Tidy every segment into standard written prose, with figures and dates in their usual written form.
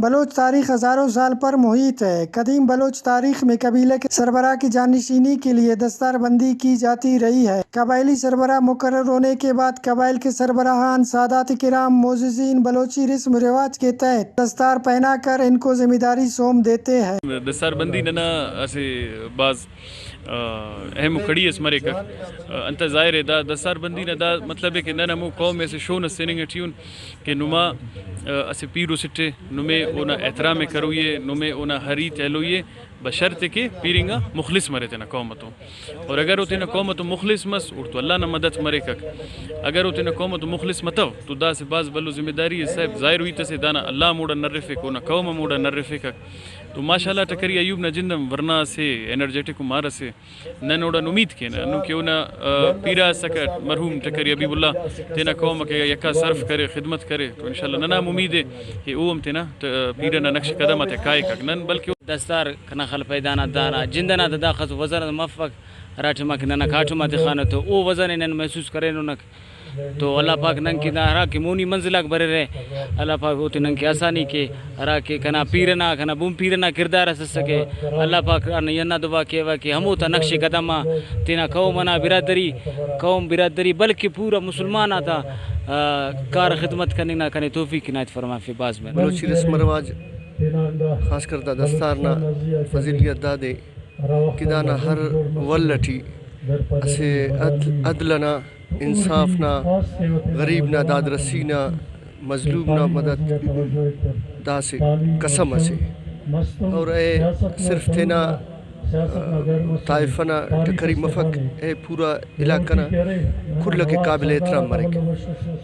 بلوچ تاریخ ہزاروں سال پر محیط ہے۔ قدیم بلوچ تاریخ میں قبیلے کے سربراہ کی جانشینی کے لیے دستار بندی کی جاتی رہی ہے۔ قبائلی سربراہ مقرر ہونے کے بعد قبائل کے سربراہان سادات کرام معززین بلوچی رسم و رواج کے تحت دستار پہنا کر ان کو ذمہ داری سونپ دیتے ہیں۔ دستار بندی ننا اسے بعض اہم کڑی اس مرے کا انت ظاہر ہے دا دستار بندی نہ دا مطلب ہے کہ ننا مو قوم ایسے شون سیننگ ٹیون کہ نما اسے پیرو سٹے نمے اونا احترام کرویے نمے اونا ہری تہلویے بشرط کہ پیرنگا مخلص مرے تینا قومتوں اور اگر وہ تینا قومتوں مخلص مس اور تو اللہ نہ مدد مرے کک اگر وہ تینا قومتوں مخلص متو تو دا سے بعض بلو ذمہ داری ہے صاحب ظاہر ہوئی تسے دانا اللہ موڑا نرفے کو نہ قوم موڑا نرفے کک تو ماشاءاللہ ٹکری ایوب نہ جندم ورنہ سے انرجیٹک مار سے نن اوڑا امید کے نو کہ اونا پیرا سکا مرحوم ٹکری حبیب اللہ تینا قوم کے یکا صرف کرے خدمت کرے تو انشاءاللہ ننا امید ہے کہ اوم تینا پیرا نہ نقش قدم تے کائے کک نن بلکہ دستار کنا خل پیدانا دانا جندنا دا خص وزن مفق راٹما کنا کاٹما دکھانا تو او وزن نن محسوس کرے نو تو اللہ پاک نن کی ہرا کہ مونی منزلک برے رہے اللہ پاک ہوتے نن کی آسانی کے ہرا کہ کنا پیرنا کنا بوم پیرنا کردار اس سکے اللہ پاک نے ینا دعا کیوا کہ ہمو تا نقش قدم تینا قومنا برادری قوم برادری بلکہ پورا مسلمان تھا کار خدمت کرنے نہ کرنے توفیق عنایت فرما فی باز میں بلوچی رسم و رواج خاص کر دا دستارنا فضیلیت دادے کدانا ہر ولٹی اسے عدلنا انصافنا غریبنا داد رسینا مظلومنا مدد دا سے قسم اسے اور اے صرف تینا طائفنا ٹکری مفق اے پورا علاقہ کھلا کے قابل احترام مرک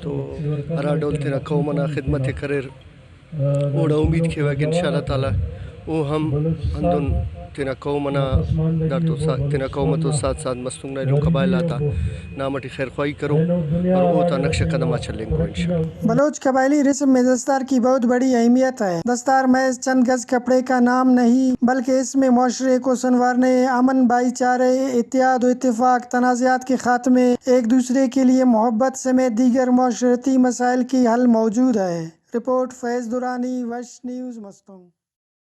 تو ہرا ڈول تینا قومنا خدمت کریر اوڑا امید کھیوا کہ انشاءاللہ تعالی او ہم اندن تینا قومنا در تو تینا قومتو ساتھ ساتھ مستنگنا لو قبائل آتا نامٹی خیر خواہی کرو اور وہ تا نقش قدمہ چلیں گو انشاءاللہ۔ بلوچ قبائلی رسم میں دستار کی بہت بڑی اہمیت ہے۔ دستار محض چند گز کپڑے کا نام نہیں بلکہ اس میں معاشرے کو سنوارنے، امن، بھائی چارے، اتحاد و اتفاق، تنازعات کے خاتمے، ایک دوسرے کے لیے محبت سمیت دیگر معاشرتی مسائل کی حل موجود ہے۔ رپورٹ فیض درانی، وش نیوز، مستنگ۔